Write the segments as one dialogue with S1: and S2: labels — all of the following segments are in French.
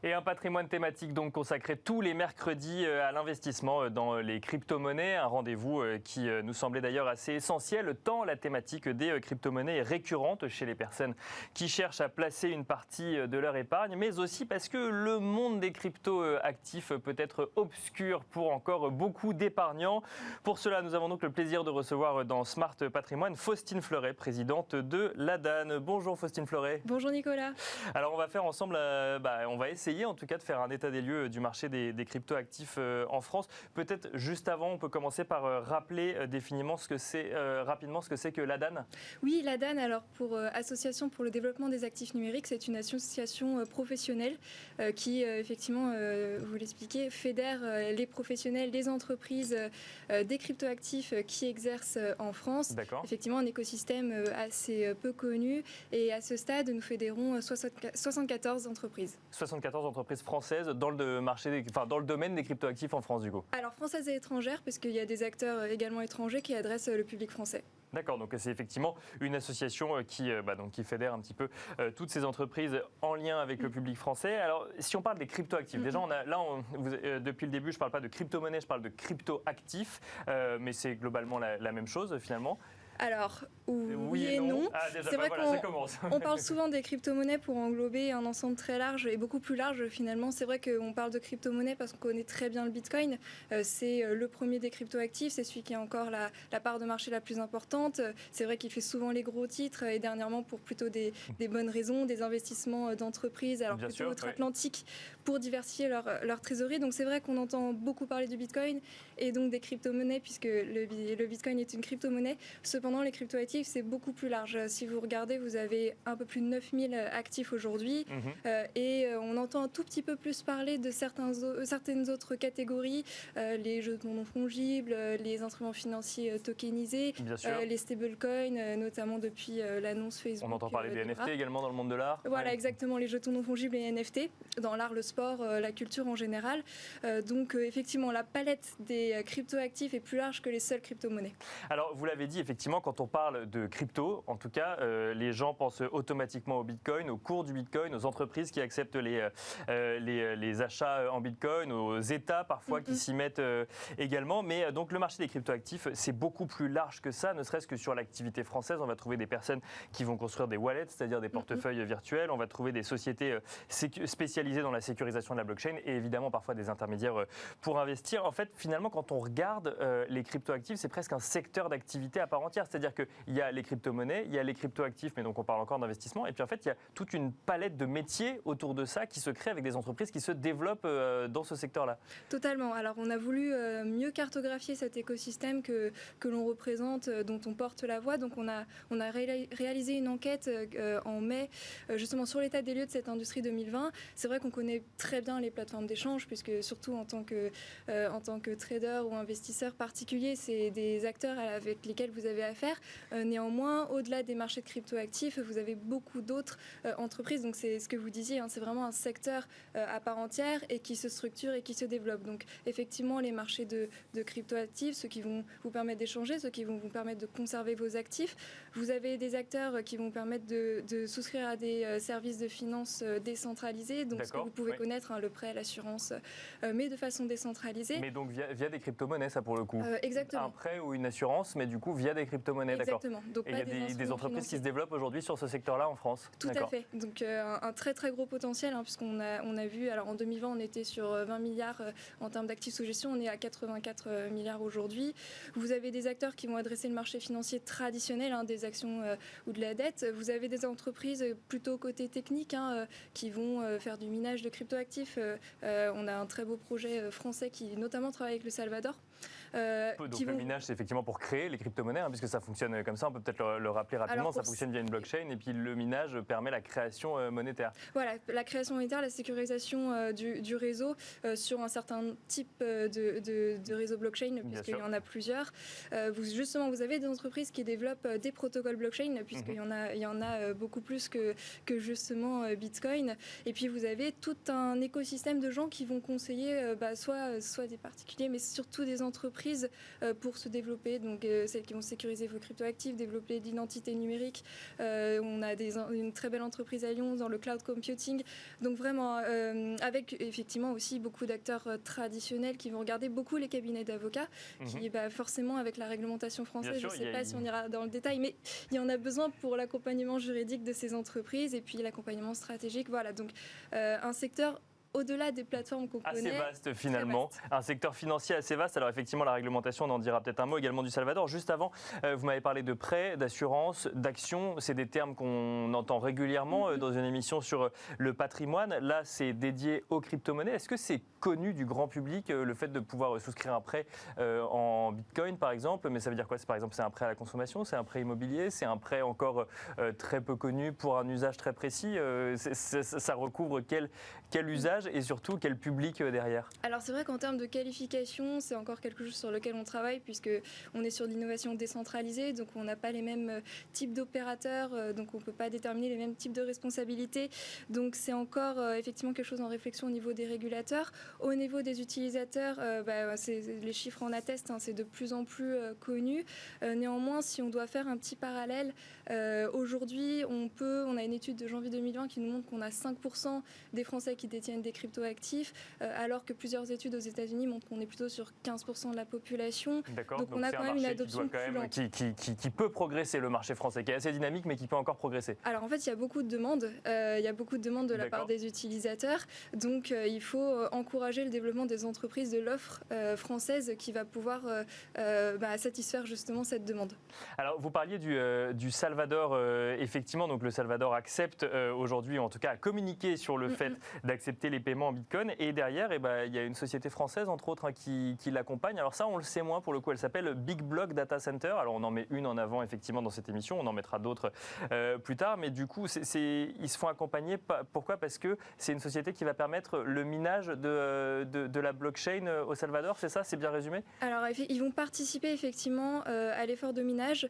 S1: Et un patrimoine thématique donc consacré tous les mercredis à l'investissement dans les crypto-monnaies. Un rendez-vous qui nous semblait d'ailleurs assez essentiel tant la thématique des crypto-monnaies est récurrente chez les personnes qui cherchent à placer une partie de leur épargne, mais aussi parce que le monde des crypto-actifs peut être obscur pour encore beaucoup d'épargnants. Pour cela, nous avons donc le plaisir de recevoir dans Smart Patrimoine Faustine Fleuret, présidente de l'ADAN. Bonjour Faustine Fleuret.
S2: Bonjour Nicolas.
S1: Alors on va faire ensemble, on va essayer en tout cas de faire un état des lieux du marché des crypto-actifs en France. Peut-être juste avant, on peut commencer par rappeler définitivement rapidement ce que c'est que l'ADAN.
S2: Oui, l'ADAN, alors pour Association pour le développement des actifs numériques, c'est une association professionnelle qui, effectivement, vous l'expliquez, fédère les professionnels, les entreprises des crypto-actifs qui exercent en France.
S1: D'accord.
S2: Effectivement, un écosystème assez peu connu et à ce stade, nous fédérons 74 entreprises.
S1: 74 entreprises françaises dans le domaine des crypto-actifs en France du coup.
S2: Alors françaises et étrangères, parce qu'il y a des acteurs également étrangers qui adressent le public français.
S1: D'accord, donc c'est effectivement une association qui fédère un petit peu toutes ces entreprises en lien avec le public français. Alors, si on parle des crypto-actifs, déjà, depuis le début, je ne parle pas de crypto-monnaie, je parle de crypto-actifs, mais c'est globalement la même chose finalement.
S2: Alors, oui et non. C'est vrai qu'on parle souvent des crypto-monnaies pour englober un ensemble très large et beaucoup plus large finalement. C'est vrai qu'on parle de crypto-monnaie parce qu'on connaît très bien le Bitcoin. C'est le premier des crypto-actifs, c'est celui qui a encore la part de marché la plus importante. C'est vrai qu'il fait souvent les gros titres et dernièrement pour plutôt des bonnes raisons, des investissements d'entreprises, alors bien plutôt outre-Atlantique pour diversifier leur trésorerie. Donc c'est vrai qu'on entend beaucoup parler du Bitcoin et donc des crypto-monnaies puisque le Bitcoin est une crypto-monnaie. Cependant, les crypto-actifs, c'est beaucoup plus large. Si vous regardez, vous avez un peu plus de 9000 actifs aujourd'hui et on entend un tout petit peu plus parler de certaines autres catégories, les jetons non fongibles, les instruments financiers tokenisés, les stablecoins, notamment depuis l'annonce Facebook.
S1: On entend parler des NFT également dans le monde de l'art.
S2: Voilà, exactement, les jetons non fongibles et NFT, dans l'art, le sport, la culture en général. Donc, effectivement, la palette des crypto-actifs est plus large que les seules crypto-monnaies.
S1: Alors, vous l'avez dit, effectivement, quand on parle de crypto, en tout cas, les gens pensent automatiquement au Bitcoin, au cours du Bitcoin, aux entreprises qui acceptent les achats en Bitcoin, aux États parfois qui s'y mettent également. Mais donc le marché des cryptoactifs, c'est beaucoup plus large que ça, ne serait-ce que sur l'activité française. On va trouver des personnes qui vont construire des wallets, c'est-à-dire des portefeuilles virtuels. On va trouver des sociétés spécialisées dans la sécurisation de la blockchain et évidemment parfois des intermédiaires pour investir. En fait, finalement, quand on regarde les cryptoactifs, c'est presque un secteur d'activité à part entière. C'est-à-dire qu'il y a les crypto-monnaies, il y a les crypto-actifs, mais donc on parle encore d'investissement. Et puis en fait, il y a toute une palette de métiers autour de ça qui se crée avec des entreprises qui se développent dans ce secteur-là.
S2: Totalement. Alors on a voulu mieux cartographier cet écosystème que l'on représente, dont on porte la voix. Donc on a réalisé une enquête en mai, justement sur l'état des lieux de cette industrie 2020. C'est vrai qu'on connaît très bien les plateformes d'échange, puisque surtout en tant que trader ou investisseur particulier, c'est des acteurs avec lesquels vous avez affaire. Néanmoins, au-delà des marchés de crypto-actifs, vous avez beaucoup d'autres entreprises. Donc c'est ce que vous disiez, c'est vraiment un secteur à part entière et qui se structure et qui se développe. Donc effectivement, les marchés de crypto-actifs, ceux qui vont vous permettre d'échanger, ceux qui vont vous permettre de conserver vos actifs. Vous avez des acteurs qui vont permettre de souscrire à des services de finance décentralisés. Donc ce que vous pouvez connaître, le prêt, l'assurance, mais de façon décentralisée.
S1: Mais donc via des crypto-monnaies, ça pour le coup.
S2: Exactement.
S1: Un prêt ou une assurance, mais du coup via des crypto-monnaies, d'accord.
S2: Donc,
S1: et il y a des entreprises qui se développent aujourd'hui sur ce secteur-là en France.
S2: Tout à fait. Donc un très très gros potentiel, puisqu'on a vu, alors en 2020 on était sur 20 milliards en termes d'actifs sous gestion, on est à 84 milliards aujourd'hui. Vous avez des acteurs qui vont adresser le marché financier traditionnel, des actions ou de la dette. Vous avez des entreprises plutôt côté technique qui vont faire du minage de cryptoactifs. On a un très beau projet français qui notamment travaille avec le Salvador.
S1: Donc le minage, c'est effectivement pour créer les crypto-monnaies, puisque ça fonctionne comme ça, on peut peut-être le rappeler rapidement, ça fonctionne via une blockchain et puis le minage permet la création monétaire.
S2: Voilà, la création monétaire, la sécurisation du réseau sur un certain type de réseau blockchain, puisqu'il y en a plusieurs. Vous avez des entreprises qui développent des protocoles blockchain, puisqu'il y en a beaucoup plus que justement Bitcoin. Et puis vous avez tout un écosystème de gens qui vont conseiller soit des particuliers, mais surtout des entreprises entreprises pour se développer, donc celles qui vont sécuriser vos cryptoactifs, développer l'identité numérique. On a une très belle entreprise à Lyon dans le cloud computing. Donc vraiment, avec effectivement aussi beaucoup d'acteurs traditionnels qui vont regarder beaucoup les cabinets d'avocats, qui forcément avec la réglementation française, je ne sais pas si on ira dans le détail, mais il y en a besoin pour l'accompagnement juridique de ces entreprises et puis l'accompagnement stratégique. Voilà, donc un secteur au-delà des plateformes qu'on connaît.
S1: Assez vaste finalement, un secteur financier assez vaste. Alors effectivement, la réglementation, on en dira peut-être un mot également du Salvador. Juste avant, vous m'avez parlé de prêts, d'assurance, d'actions. C'est des termes qu'on entend régulièrement dans une émission sur le patrimoine. Là, c'est dédié aux crypto-monnaies. Est-ce que c'est connu du grand public, le fait de pouvoir souscrire un prêt en Bitcoin par exemple? Mais ça veut dire quoi? Par exemple, c'est un prêt à la consommation, c'est un prêt immobilier, c'est un prêt encore très peu connu pour un usage très précis. Ça recouvre quel usage et surtout quel public derrière?
S2: Alors c'est vrai qu'en termes de qualification, c'est encore quelque chose sur lequel on travaille puisque on est sur de l'innovation décentralisée, donc on n'a pas les mêmes types d'opérateurs, donc on ne peut pas déterminer les mêmes types de responsabilités. Donc c'est encore effectivement quelque chose en réflexion au niveau des régulateurs. Au niveau des utilisateurs, les chiffres en attestent, c'est de plus en plus connu. Néanmoins, si on doit faire un petit parallèle, aujourd'hui on a une étude de janvier 2020 qui nous montre qu'on a 5% des Français qui détiennent des crypto-actifs, alors que plusieurs études aux États-Unis montrent qu'on est plutôt sur 15% de la population.
S1: Donc on a quand même une adoption plus lente. Qui peut progresser, le marché français, qui est assez dynamique, mais qui peut encore progresser.
S2: Alors en fait, il y a beaucoup de demandes. Il y a beaucoup de demandes de la part des utilisateurs. Donc il faut encourager le développement des entreprises de l'offre française qui va pouvoir satisfaire justement cette demande.
S1: Alors vous parliez du Salvador, effectivement. Donc le Salvador accepte aujourd'hui, en tout cas, à communiquer sur le fait d'accepter les paiements en Bitcoin. Et derrière, il y a une société française, entre autres, qui l'accompagne. Alors ça, on le sait moins pour le coup. Elle s'appelle Big Block Data Center. Alors on en met une en avant, effectivement, dans cette émission. On en mettra d'autres plus tard. Mais du coup, ils se font accompagner. Pourquoi? Parce que c'est une société qui va permettre le minage de la blockchain au Salvador. C'est ça? C'est bien résumé?
S2: Alors, ils vont participer effectivement à l'effort de minage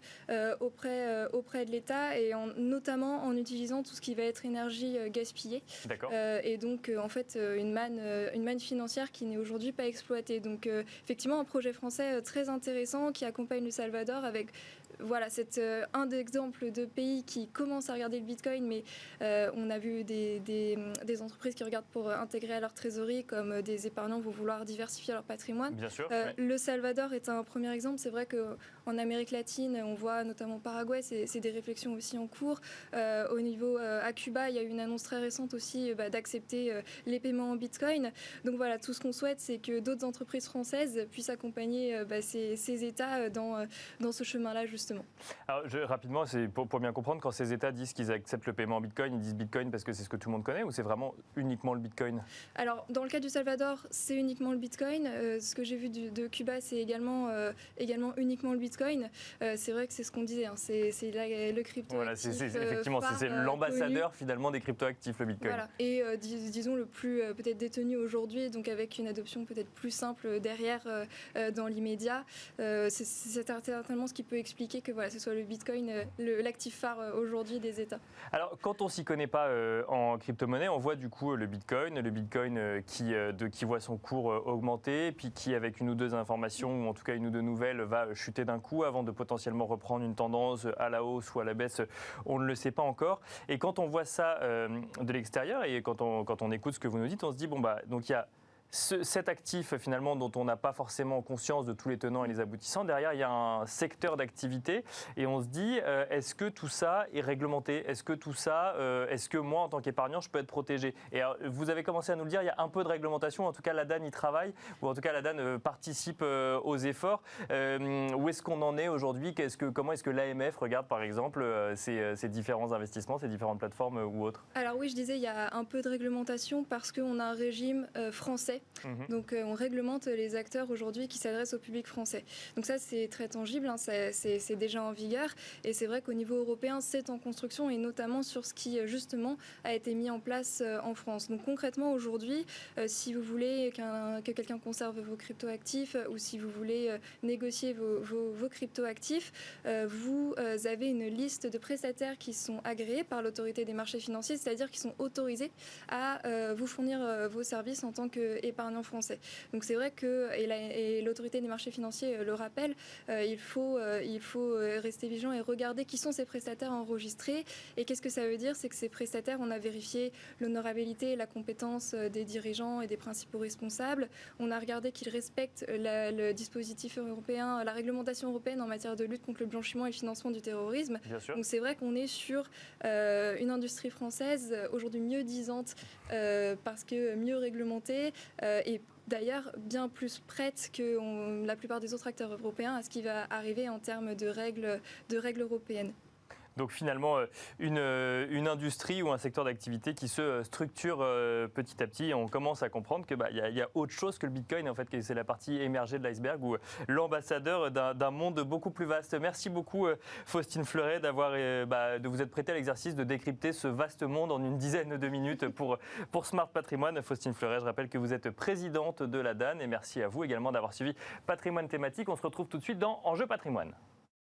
S2: auprès de l'État et notamment en utilisant tout ce qui va être énergie gaspillée.
S1: D'accord.
S2: Et donc, en fait, une manne financière qui n'est aujourd'hui pas exploitée. Donc, effectivement, un projet français très intéressant qui accompagne le Salvador avec... Voilà, c'est un des exemples de pays qui commencent à regarder le Bitcoin, mais on a vu des entreprises qui regardent pour intégrer à leur trésorerie, comme des épargnants vont vouloir diversifier leur patrimoine.
S1: Bien sûr.
S2: Le Salvador est un premier exemple. C'est vrai qu'en Amérique latine, on voit notamment Paraguay, c'est des réflexions aussi en cours. Au niveau à Cuba, il y a eu une annonce très récente aussi d'accepter les paiements en Bitcoin. Donc voilà, tout ce qu'on souhaite, c'est que d'autres entreprises françaises puissent accompagner ces États dans ce chemin-là, justement.
S1: Alors, rapidement, c'est pour bien comprendre, quand ces États disent qu'ils acceptent le paiement en Bitcoin, ils disent Bitcoin parce que c'est ce que tout le monde connaît, ou c'est vraiment uniquement le Bitcoin?
S2: Alors, dans le cas du Salvador, c'est uniquement le Bitcoin. Ce que j'ai vu de Cuba, c'est également uniquement le Bitcoin. C'est vrai que c'est ce qu'on disait, c'est le crypto.
S1: Voilà, effectivement, c'est l'ambassadeur finalement des cryptoactifs, le Bitcoin. Voilà.
S2: Et disons le plus peut-être détenu aujourd'hui, donc avec une adoption peut-être plus simple derrière dans l'immédiat. C'est certainement ce qui peut expliquer que ce soit le Bitcoin l'actif phare aujourd'hui des États.
S1: Alors, quand on ne s'y connaît pas en crypto-monnaie, on voit du coup le Bitcoin qui voit son cours augmenter, puis qui, avec une ou deux informations, ou en tout cas une ou deux nouvelles, va chuter d'un coup avant de potentiellement reprendre une tendance à la hausse ou à la baisse. On ne le sait pas encore. Et quand on voit ça de l'extérieur et quand on écoute ce que vous nous dites, on se dit, donc il y a cet actif finalement dont on n'a pas forcément conscience de tous les tenants et les aboutissants, derrière il y a un secteur d'activité et on se dit est-ce que tout ça est réglementé? Est-ce que tout ça, est-ce que moi en tant qu'épargnant je peux être protégé? Et alors, vous avez commencé à nous le dire, il y a un peu de réglementation, en tout cas l'ADAN y travaille, ou en tout cas l'ADAN participe aux efforts. Où est-ce qu'on en est aujourd'hui? Comment est-ce que l'AMF regarde par exemple ces différents investissements, ces différentes plateformes ou autres?
S2: Alors oui, je disais il y a un peu de réglementation parce qu'on a un régime français. Donc on réglemente les acteurs aujourd'hui qui s'adressent au public français. Donc ça c'est très tangible, c'est déjà en vigueur et c'est vrai qu'au niveau européen c'est en construction et notamment sur ce qui justement a été mis en place en France. Donc concrètement aujourd'hui, si vous voulez que quelqu'un conserve vos cryptoactifs ou si vous voulez négocier vos cryptoactifs, vous avez une liste de prestataires qui sont agréés par l'autorité des marchés financiers, c'est-à-dire qui sont autorisés à vous fournir vos services en tant qu'épargnant épargnants français. Donc c'est vrai que, et l'autorité des marchés financiers le rappelle, il faut rester vigilant et regarder qui sont ces prestataires enregistrés. Et qu'est-ce que ça veut dire? C'est que ces prestataires, on a vérifié l'honorabilité et la compétence des dirigeants et des principaux responsables. On a regardé qu'ils respectent le dispositif européen, la réglementation européenne en matière de lutte contre le blanchiment et le financement du terrorisme. Donc c'est vrai qu'on est sur une industrie française aujourd'hui mieux disante parce que mieux réglementée et d'ailleurs bien plus prête que la plupart des autres acteurs européens à ce qui va arriver en termes de règles européennes.
S1: Donc finalement, une industrie ou un secteur d'activité qui se structure petit à petit. Et on commence à comprendre qu'il y a autre chose que le Bitcoin, en fait, que c'est la partie émergée de l'iceberg ou l'ambassadeur d'un monde beaucoup plus vaste. Merci beaucoup, Faustine Fleuret, de vous être prêtée à l'exercice de décrypter ce vaste monde en une dizaine de minutes pour Smart Patrimoine. Faustine Fleuret, je rappelle que vous êtes présidente de la DAN et merci à vous également d'avoir suivi Patrimoine Thématique. On se retrouve tout de suite dans Enjeu Patrimoine.